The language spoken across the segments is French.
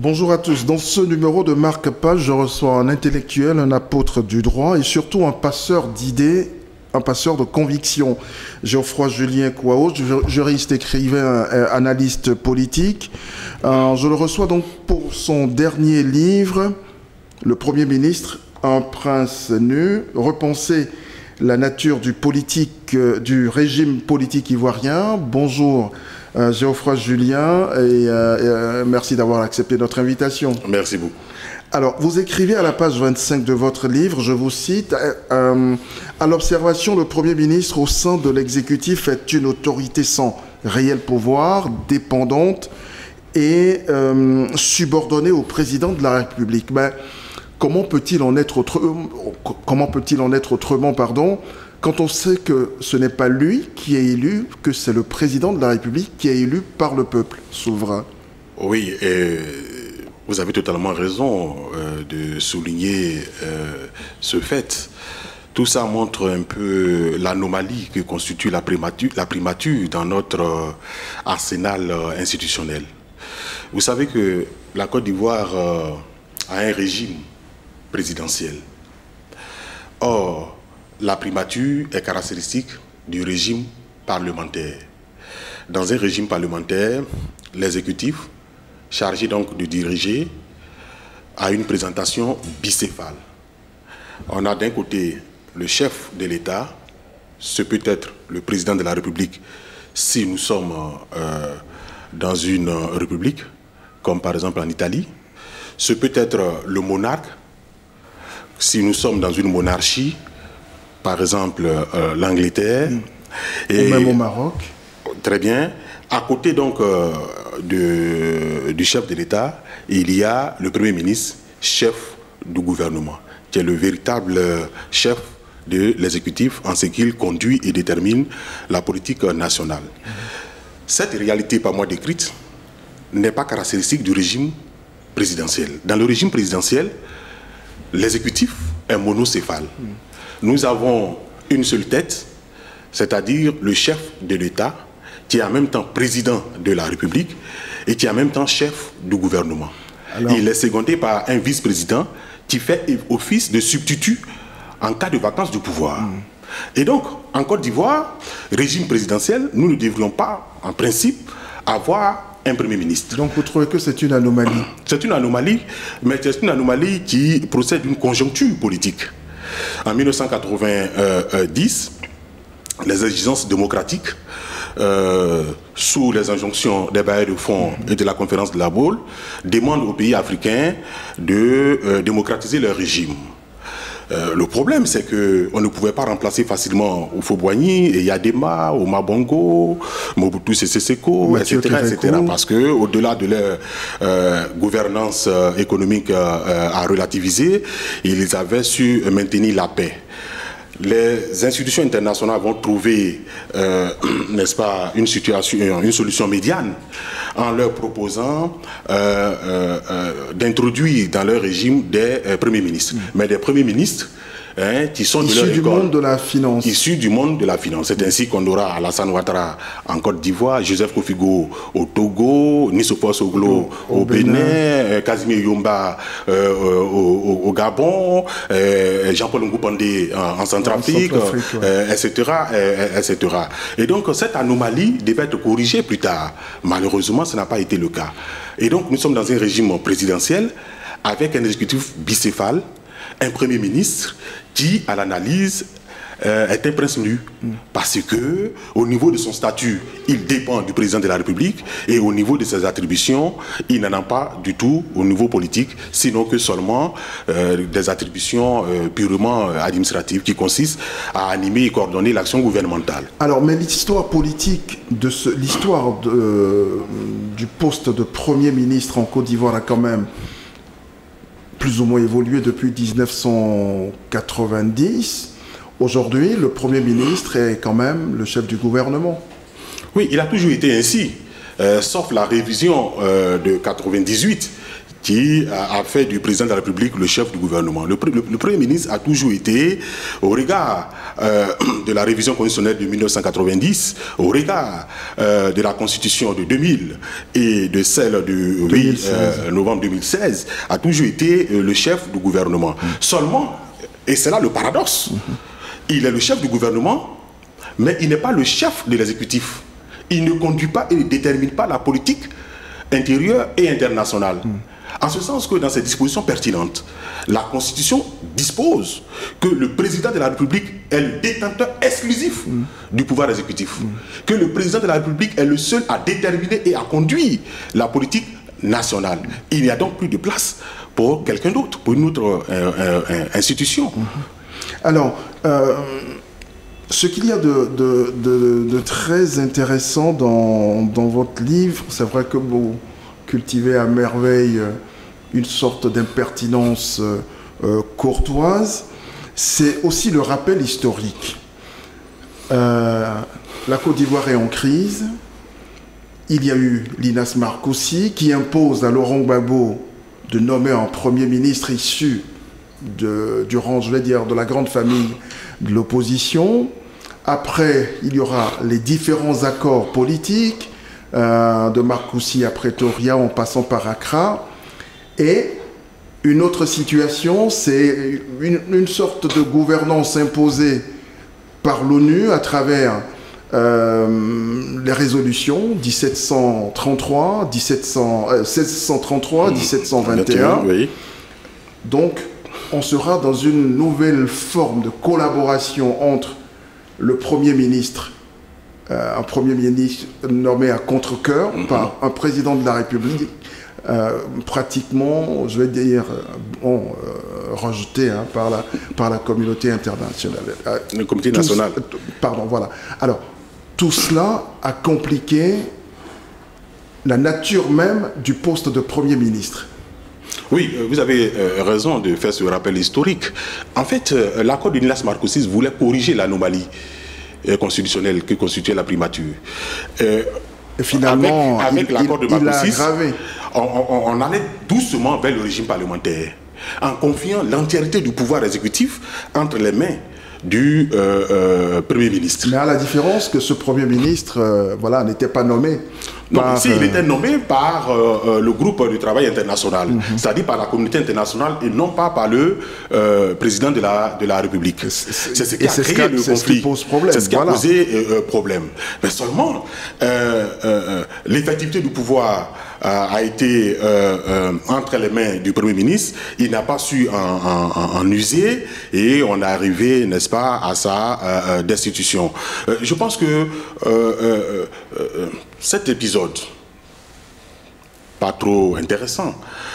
Bonjour à tous. Dans ce numéro de Marque-Page, je reçois un intellectuel, un apôtre du droit et surtout un passeur d'idées, un passeur de convictions. Geoffroy Julien Kouao, juriste, écrivain, analyste politique. Je le reçois donc pour son dernier livre, Le Premier ministre, un prince nu, repenser la nature du régime politique ivoirien. Bonjour Geoffroy Julien et merci d'avoir accepté notre invitation. Merci beaucoup. Alors, vous écrivez à la page 25 de votre livre, je vous cite, à l'observation, le Premier ministre au sein de l'exécutif est une autorité sans réel pouvoir, dépendante et subordonnée au président de la République. Mais comment peut-il en être autrement, quand on sait que ce n'est pas lui qui est élu, que c'est le président de la République qui est élu par le peuple souverain? Oui, vous avez totalement raison de souligner ce fait. Tout ça montre un peu l'anomalie que constitue la primature dans notre arsenal institutionnel. Vous savez que la Côte d'Ivoire a un régime présidentiel. Or, la primature est caractéristique du régime parlementaire. Dans un régime parlementaire, l'exécutif, chargé donc de diriger, a une présentation bicéphale. On a d'un côté le chef de l'État, ce peut être le président de la République si nous sommes dans une république, comme par exemple en Italie. Ce peut être le monarque, si nous sommes dans une monarchie, par exemple l'Angleterre. Ou même au Maroc. Très bien. À côté donc du chef de l'État, il y a le Premier ministre, chef du gouvernement, qui est le véritable chef de l'exécutif en ce qu'il conduit et détermine la politique nationale. Cette réalité par moi décrite n'est pas caractéristique du régime présidentiel. Dans le régime présidentiel, l'exécutif est monocéphale. Nous avons une seule tête, c'est-à-dire le chef de l'État, qui est en même temps président de la République et qui est en même temps chef du gouvernement. Alors, il est secondé par un vice-président qui fait office de substitut en cas de vacance du pouvoir. Et donc, en Côte d'Ivoire, régime présidentiel, nous ne devrions pas, en principe, avoir un Premier ministre. Donc vous trouvez que c'est une anomalie? C'est une anomalie, mais c'est une anomalie qui procède d'une conjoncture politique. En 1990, les exigences démocratiques, sous les injonctions des bailleurs de fonds et de la conférence de la Baule, demandent aux pays africains de démocratiser leur régime. Le problème, c'est qu'on ne pouvait pas remplacer facilement Houphouët-Boigny, Yadema, Omar Bongo, Mobutu Sese Seko, etc., parce qu'au-delà de leur gouvernance économique à relativiser, ils avaient su maintenir la paix. Les institutions internationales vont trouver, n'est-ce pas, une solution médiane en leur proposant d'introduire dans leur régime des premiers ministres. Mais des premiers ministres qui sont issus du monde de la finance. Issus du monde de la finance. C'est ainsi qu'on aura Alassane Ouattara en Côte d'Ivoire, Joseph Kofigo au Togo, Nissoufou Soglo au Bénin, Casimir Yomba au Gabon, Jean-Paul Ngoupandé en Centrafrique, etc., etc. Et donc cette anomalie devait être corrigée plus tard. Malheureusement, ce n'a pas été le cas. Et donc nous sommes dans un régime présidentiel avec un exécutif bicéphale, un Premier ministre qui, à l'analyse, est un prince nu. Parce que, au niveau de son statut, il dépend du président de la République, et au niveau de ses attributions, il n'en a pas du tout au niveau politique, sinon que seulement des attributions purement administratives qui consistent à animer et coordonner l'action gouvernementale. Alors, mais l'histoire politique, l'histoire du poste de Premier ministre en Côte d'Ivoire a quand même plus ou moins évolué depuis 1990. Aujourd'hui, le Premier ministre est quand même le chef du gouvernement. Oui, il a toujours été ainsi, sauf la révision de 98 qui a fait du président de la République le chef du gouvernement. Le Premier ministre a toujours été, au regard de la révision constitutionnelle de 1990, au regard de la Constitution de 2000 et de celle de novembre 2016, a toujours été le chef du gouvernement. Seulement, et c'est là le paradoxe, il est le chef du gouvernement, mais il n'est pas le chef de l'exécutif. Il ne conduit pas et ne détermine pas la politique intérieure et internationale. En ce sens que dans ces dispositions pertinentes, la Constitution dispose que le président de la République est le détenteur exclusif du pouvoir exécutif. Que le président de la République est le seul à déterminer et à conduire la politique nationale. Il n'y a donc plus de place pour quelqu'un d'autre, pour une autre institution. Alors, ce qu'il y a de très intéressant dans votre livre, c'est vrai que vous cultivez à merveille une sorte d'impertinence courtoise, c'est aussi le rappel historique. La Côte d'Ivoire est en crise. Il y a eu Linas Markoussi qui impose à Laurent Gbagbo de nommer un Premier ministre issu du rang, je vais dire, de la grande famille de l'opposition. Après, il y aura les différents accords politiques, de Markoussi à Pretoria en passant par Accra. Et une autre situation, c'est une sorte de gouvernance imposée par l'ONU à travers les résolutions 1733, 1633, 1721. Oui. Donc, on sera dans une nouvelle forme de collaboration entre le Premier ministre, un Premier ministre nommé à contre-cœur par un président de la République, pratiquement, je vais dire, rejeté par la communauté internationale. Le comité national. Pardon, voilà. Alors, tout cela a compliqué la nature même du poste de Premier ministre. Oui, vous avez raison de faire ce rappel historique. En fait, l'accord de Linas Markoussi voulait corriger l'anomalie constitutionnelle que constituait la primature. Et finalement, avec l'accord de Markoussi, on allait doucement vers le régime parlementaire, en confiant l'entièreté du pouvoir exécutif entre les mains du Premier ministre. Mais à la différence que ce Premier ministre voilà, n'était pas nommé. Non, ici, il était nommé par le groupe de travail international, c'est-à-dire par la communauté internationale et non pas par le président de la République. C'est ce qui a créé le conflit. C'est ce qui a posé problème. Mais seulement, l'effectivité du pouvoir a été entre les mains du Premier ministre. Il n'a pas su en user et on est arrivé, n'est-ce pas, à sa destitution. Je pense que cet épisode, pas trop intéressant,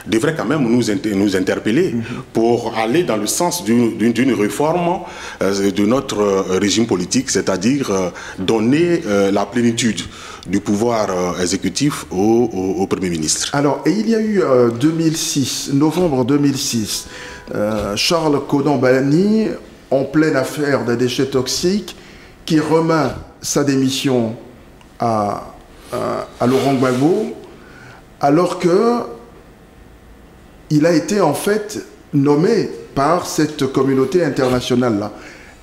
devrait quand même nous interpeller pour aller dans le sens d'une réforme de notre régime politique, c'est-à-dire donner la plénitude du pouvoir exécutif au Premier ministre. Alors, et il y a eu 2006, novembre 2006, Charles Konan-Banny, en pleine affaire des déchets toxiques, qui remet sa démission à Laurent Gbagbo, alors que il a été en fait nommé par cette communauté internationale-là.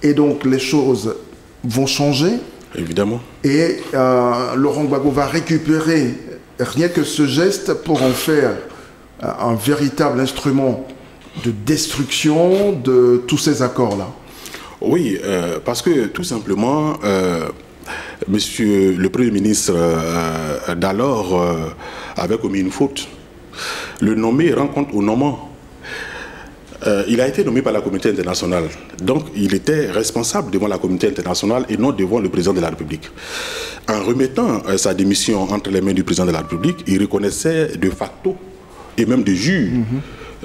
Et donc les choses vont changer. Évidemment. Et Laurent Gbagbo va récupérer rien que ce geste pour en faire un véritable instrument de destruction de tous ces accords-là. Oui, parce que tout simplement, Monsieur le Premier ministre d'alors avait commis une faute. Le nommé rend compte au nommant. Il a été nommé par la communauté internationale. Donc, il était responsable devant la communauté internationale et non devant le président de la République. En remettant sa démission entre les mains du président de la République, il reconnaissait de facto et même de jure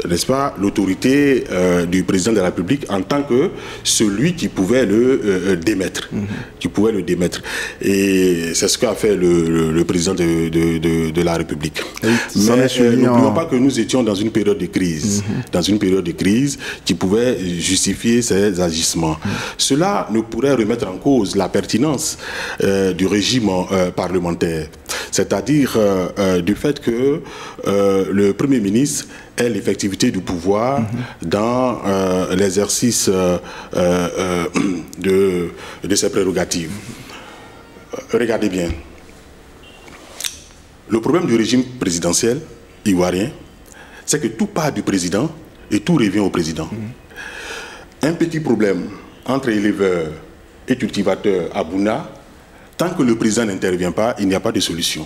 n'est-ce pas, l'autorité du président de la République en tant que celui qui pouvait le démettre. Qui pouvait le démettre. Et c'est ce qu'a fait le président de la République. Mais n'oublions pas que nous étions dans une période de crise. Dans une période de crise qui pouvait justifier ces agissements. Cela ne pourrait remettre en cause la pertinence du régime parlementaire. C'est-à-dire du fait que le Premier ministre ait l'effectivité du pouvoir dans l'exercice de ses prérogatives. Regardez bien. Le problème du régime présidentiel ivoirien, c'est que tout part du président et tout revient au président. Un petit problème entre éleveurs et cultivateurs à Bouna, tant que le président n'intervient pas, il n'y a pas de solution.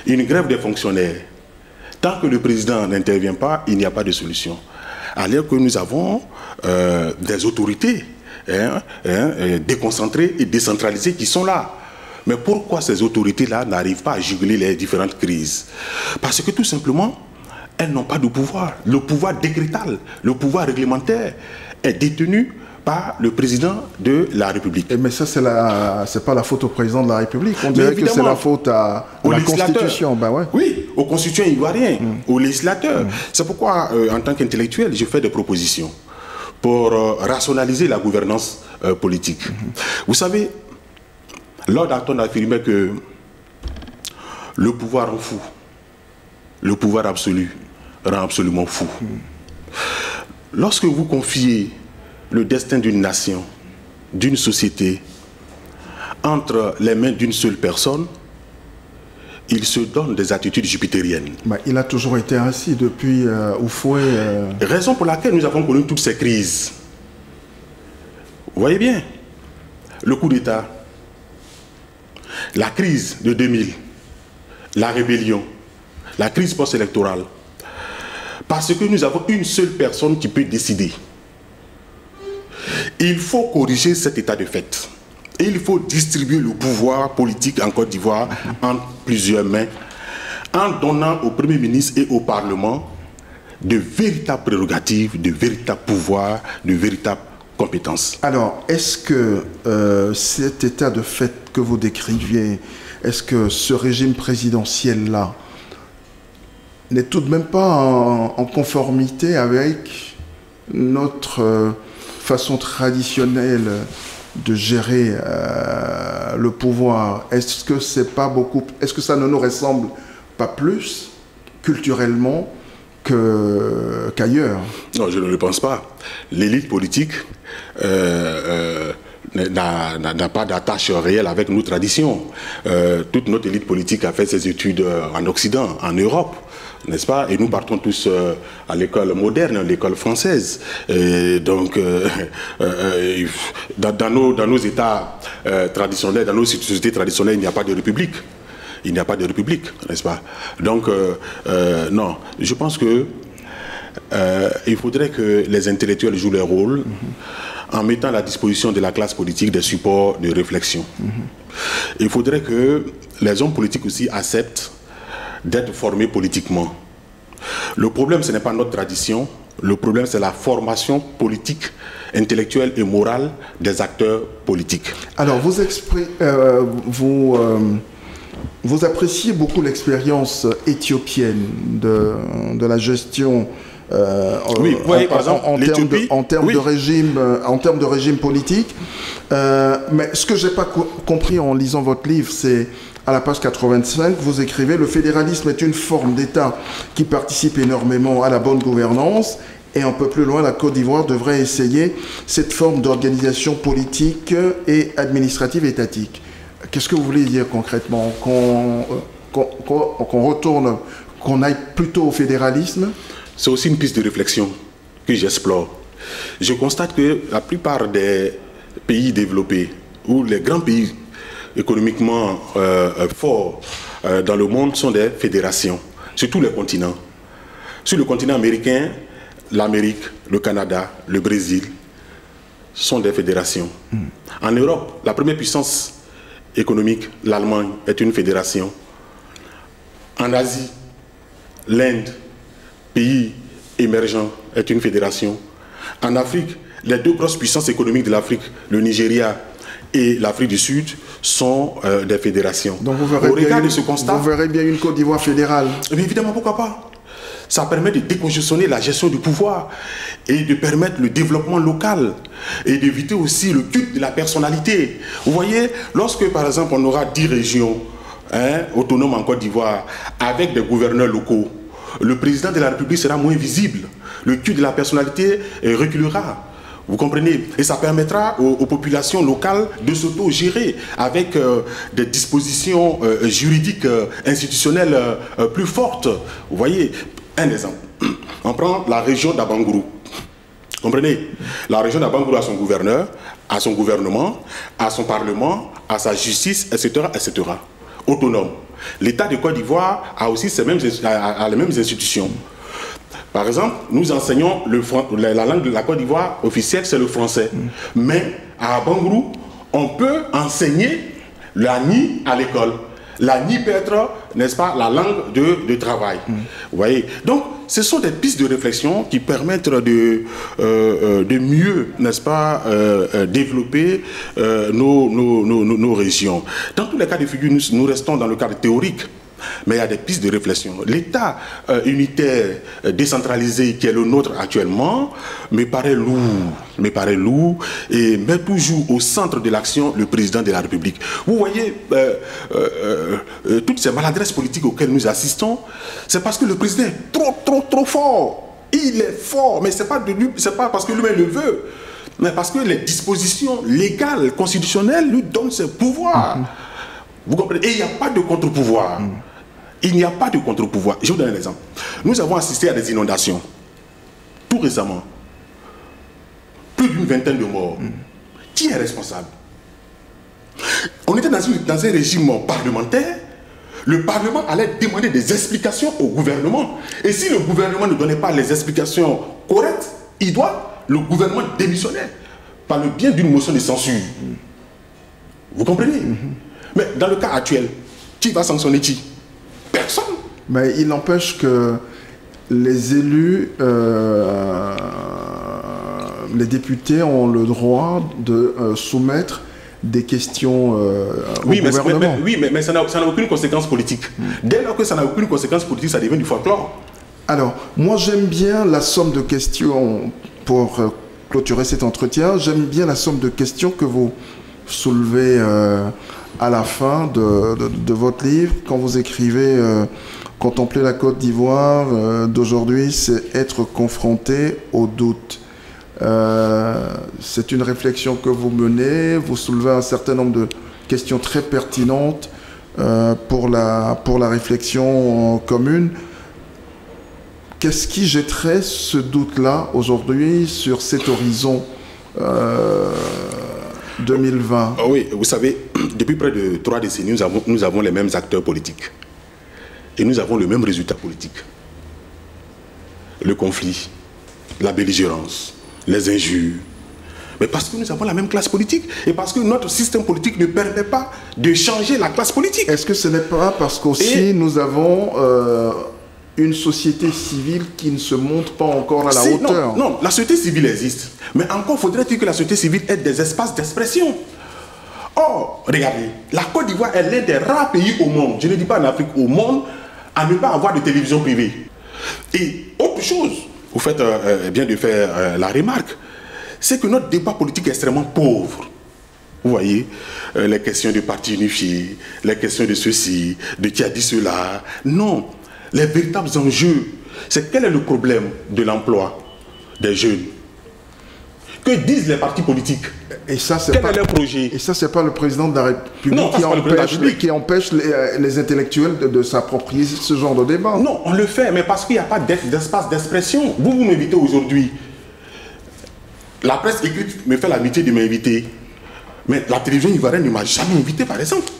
Une grève des fonctionnaires, tant que le président n'intervient pas, il n'y a pas de solution. Alors que nous avons des autorités déconcentrées et décentralisées qui sont là. Mais pourquoi ces autorités-là n'arrivent pas à juguler les différentes crises? Parce que tout simplement, elles n'ont pas de pouvoir. Le pouvoir décrétal, le pouvoir réglementaire est détenu par le président de la République. Mais ça, c'est pas la faute au président de la République. On dirait que c'est la faute à la Constitution. Ben ouais. Oui, aux constituants ivoiriens, aux législateurs. C'est pourquoi, en tant qu'intellectuel, je fais des propositions pour rationaliser la gouvernance politique. Vous savez, Lord Acton affirmait que le pouvoir rend fou. Le pouvoir absolu rend absolument fou. Lorsque vous confiez le destin d'une nation, d'une société, entre les mains d'une seule personne, il se donne des attitudes jupitériennes. Bah, il a toujours été ainsi depuis Houphouët. Raison pour laquelle nous avons connu toutes ces crises. Vous voyez bien, le coup d'État, la crise de 2000, la rébellion, la crise post-électorale, parce que nous avons une seule personne qui peut décider. Il faut corriger cet état de fait. Et il faut distribuer le pouvoir politique en Côte d'Ivoire en plusieurs mains, en donnant au Premier ministre et au Parlement de véritables prérogatives, de véritables pouvoirs, de véritables compétences. Alors, est-ce que cet état de fait que vous décriviez, est-ce que ce régime présidentiel-là n'est tout de même pas en conformité avec notre façon traditionnelle de gérer le pouvoir? Est-ce que c'est pas beaucoup, est-ce que ça ne nous ressemble pas plus culturellement qu'ailleurs? Non, je ne le pense pas. L'élite politique n'a pas d'attache réelle avec nos traditions. Toute notre élite politique a fait ses études en Occident, en Europe, n'est-ce pas? Et nous partons tous à l'école moderne, l'école française. Et donc, dans nos États traditionnels, dans nos sociétés traditionnelles, il n'y a pas de république. Il n'y a pas de république, n'est-ce pas? Donc, non, je pense que il faudrait que les intellectuels jouent leur rôle en mettant à la disposition de la classe politique des supports de réflexion. Il faudrait que les hommes politiques aussi acceptent d'être formés politiquement. Le problème, ce n'est pas notre tradition. Le problème, c'est la formation politique, intellectuelle et morale des acteurs politiques. Alors, vous appréciez beaucoup l'expérience éthiopienne de la gestion oui, vous voyez, par exemple, en termes de régime politique. Mais ce que je n'ai pas compris en lisant votre livre, c'est à la page 85, vous écrivez « Le fédéralisme est une forme d'État qui participe énormément à la bonne gouvernance ». Et un peu plus loin, la Côte d'Ivoire devrait essayer cette forme d'organisation politique et administrative étatique. Qu'est-ce que vous voulez dire concrètement? Qu'on retourne, qu'on aille plutôt au fédéralisme? C'est aussi une piste de réflexion que j'explore. Je constate que la plupart des pays développés, ou les grands pays économiquement forts dans le monde, sont des fédérations, sur tous les continents. Sur le continent américain, l'Amérique, le Canada, le Brésil sont des fédérations. En Europe, la première puissance économique, l'Allemagne, est une fédération. En Asie, l'Inde, pays émergent est une fédération. En Afrique, les deux grosses puissances économiques de l'Afrique, le Nigeria et l'Afrique du Sud, sont des fédérations. Donc vous verrez bien une Côte d'Ivoire fédérale. Mais évidemment, pourquoi pas? Ça permet de décongestionner la gestion du pouvoir et de permettre le développement local et d'éviter aussi le culte de la personnalité. Vous voyez, lorsque par exemple on aura 10 régions autonomes en Côte d'Ivoire avec des gouverneurs locaux, le président de la République sera moins visible. Le culte de la personnalité reculera. Vous comprenez? Et ça permettra aux populations locales de s'auto-gérer avec des dispositions juridiques, institutionnelles plus fortes. Vous voyez? Un exemple. On prend la région d'Abangourou. Comprenez? La région d'Abangourou a son gouverneur, a son gouvernement, a son parlement, a sa justice, etc., etc. Autonome. L'État de Côte d'Ivoire a aussi les mêmes institutions. Par exemple, nous enseignons la langue de la Côte d'Ivoire officielle, c'est le français. Mais à Abangourou, on peut enseigner la NI à l'école. La NI peut être, n'est-ce pas, la langue de travail. Vous voyez? Donc, ce sont des pistes de réflexion qui permettent de mieux, n'est-ce pas, développer nos régions. Dans tous les cas de figure, nous restons dans le cadre théorique. Mais il y a des pistes de réflexion. L'État unitaire décentralisé qui est le nôtre actuellement me paraît lourd et met toujours au centre de l'action le président de la République. Vous voyez, toutes ces maladresses politiques auxquelles nous assistons, c'est parce que le président est trop fort. Il est fort, mais c'est pas parce que lui-même le veut, mais parce que les dispositions légales, constitutionnelles lui donnent ses pouvoirs. Vous comprenez? Et il n'y a pas de contre-pouvoir. Il n'y a pas de contre-pouvoir. Je vous donne un exemple. Nous avons assisté à des inondations. Tout récemment. Plus d'une vingtaine de morts. Qui est responsable? On était dans un régime parlementaire. Le Parlement allait demander des explications au gouvernement. Et si le gouvernement ne donnait pas les explications correctes, le gouvernement démissionnait par le biais d'une motion de censure. Vous comprenez? Mais dans le cas actuel, qui va sanctionner qui? Personne. Mais il n'empêche que les élus, les députés ont le droit de soumettre des questions au gouvernement. Mais ça n'a aucune conséquence politique. Dès lors que ça n'a aucune conséquence politique, ça devient du folklore. Alors, moi j'aime bien la somme de questions, pour clôturer cet entretien, j'aime bien la somme de questions que vous soulevez à la fin de votre livre, quand vous écrivez contempler la Côte d'Ivoire d'aujourd'hui, c'est être confronté au doute. C'est une réflexion que vous menez, vous soulevez un certain nombre de questions très pertinentes pour la réflexion commune. Qu'est-ce qui jetterait ce doute-là aujourd'hui sur cet horizon 2020? Oui, vous savez, depuis près de 3 décennies, nous avons les mêmes acteurs politiques. Et nous avons le même résultat politique. Le conflit, la belligérance, les injures. Mais parce que nous avons la même classe politique et parce que notre système politique ne permet pas de changer la classe politique. Est-ce que ce n'est pas parce qu'aussi nous avons une société civile qui ne se montre pas encore à la hauteur? Non, la société civile existe. Mais encore faudrait-il que la société civile ait des espaces d'expression. Or, regardez, la Côte d'Ivoire est l'un des rares pays au monde, je ne dis pas en Afrique, au monde, à ne pas avoir de télévision privée. Et autre chose, vous faites bien de faire la remarque, c'est que notre débat politique est extrêmement pauvre. Vous voyez, les questions de partis unifiés, les questions de ceci, de qui a dit cela. Non, les véritables enjeux, c'est quel est le problème de l'emploi des jeunes? Que disent les partis politiques? Et ça, quel est leur projet? Et ça, c'est pas le président de la République qui empêche les intellectuels de s'approprier ce genre de débat. Non, on le fait, mais parce qu'il n'y a pas d'espace d'expression. Vous m'invitez aujourd'hui. La presse écrite me fait l'amitié de m'inviter. Mais la télévision ivoirienne ne m'a jamais invité, par exemple.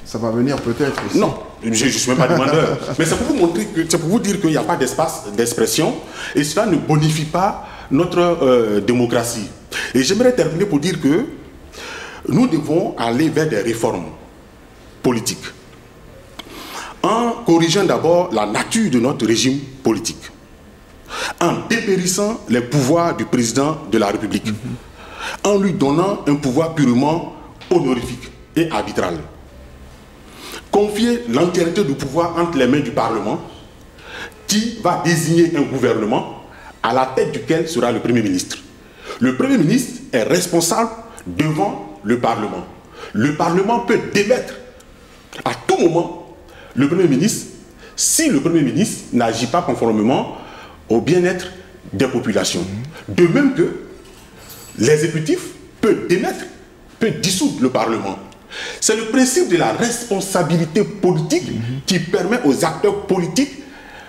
Ça va venir peut-être aussi. Non, je ne suis même pas demandeur. Mais c'est pour vous montrer c'est pour vous dire qu'il n'y a pas d'espace d'expression et cela ne bonifie pas notre démocratie. Et j'aimerais terminer pour dire que nous devons aller vers des réformes politiques en corrigeant d'abord la nature de notre régime politique. en dépérissant les pouvoirs du président de la République, en lui donnant un pouvoir purement honorifique et arbitral. Confier l'entièreté du pouvoir entre les mains du Parlement, qui va désigner un gouvernement à la tête duquel sera le Premier ministre. Le Premier ministre est responsable devant le Parlement. Le Parlement peut démettre à tout moment le Premier ministre si le Premier ministre n'agit pas conformément au bien-être des populations. De même que l'exécutif peut démettre, peut dissoudre le Parlement. C'est le principe de la responsabilité politique qui permet aux acteurs politiques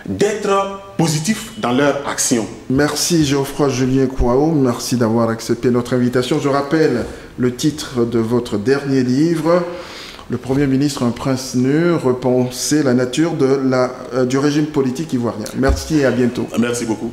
d'être positifs dans leur action. Merci Geoffroy Julien Kouao, merci d'avoir accepté notre invitation. Je rappelle le titre de votre dernier livre, Le Premier ministre, un prince nu, repenser la nature du régime politique ivoirien. Merci et à bientôt. Merci beaucoup.